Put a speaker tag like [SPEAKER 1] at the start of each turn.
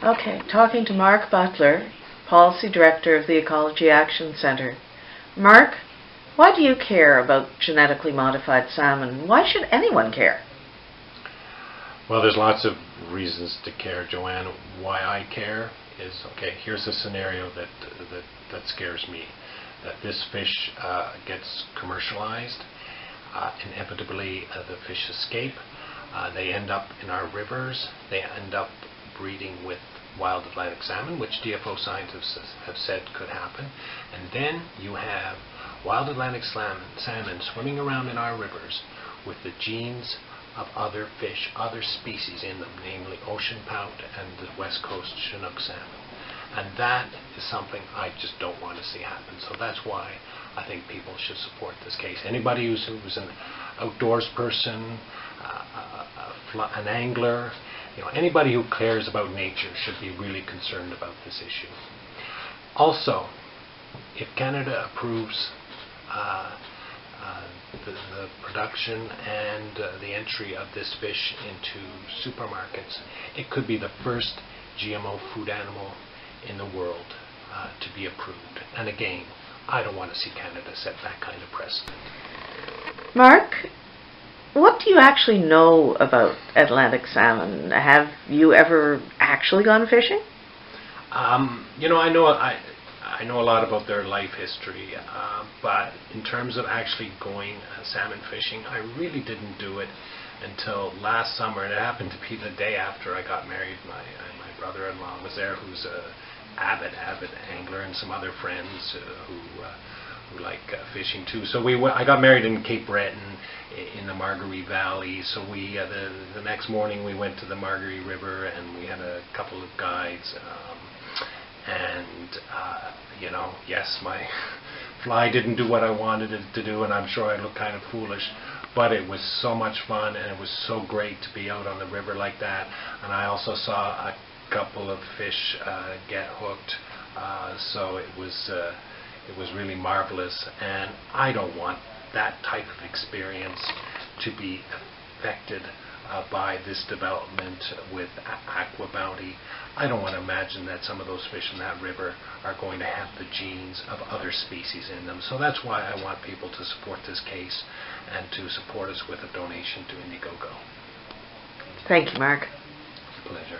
[SPEAKER 1] Okay, talking to Mark Butler, Policy Director of the Ecology Action Centre. Mark, why do you care about genetically modified salmon? Why should anyone care?
[SPEAKER 2] Well, there's lots of reasons to care, Joanne. Why I care is, okay, here's a scenario that scares me. That this fish gets commercialized. Inevitably, the fish escape. They end up in our rivers. They end up breeding with wild Atlantic salmon, which DFO scientists have said could happen. And then you have wild Atlantic salmon swimming around in our rivers with the genes of other fish, other species in them, namely ocean pout and the west coast Chinook salmon. And that is something I just don't want to see happen. So that's why I think people should support this case. Anybody who's an outdoors person, an angler, anybody who cares about nature should be really concerned about this issue. Also, if Canada approves the production and the entry of this fish into supermarkets, it could be the first GMO food animal in the world to be approved. And again, I don't want to see Canada set that kind of precedent.
[SPEAKER 1] Mark, what do you actually know about Atlantic salmon? Have you ever actually gone fishing?
[SPEAKER 2] I know a lot about their life history, but in terms of actually going salmon fishing, I really didn't do it until last summer, and it happened to be the day after I got married. My brother-in-law was there, who's a avid angler, and some other friends who like fishing too. So I got married in Cape Breton in the Margaree Valley. So the next morning we went to the Margaree River, and we had a couple of guides. Yes, my fly didn't do what I wanted it to do, and I'm sure I looked kind of foolish, but it was so much fun, and it was so great to be out on the river like that. And I also saw a couple of fish get hooked, so it was really marvelous. And I don't want that type of experience to be affected by this development with Aqua Bounty. I don't want to imagine that some of those fish in that river are going to have the genes of other species in them. So that's why I want people to support this case and to support us with a donation to Indiegogo.
[SPEAKER 1] Thank you, Mark.
[SPEAKER 2] It's a pleasure.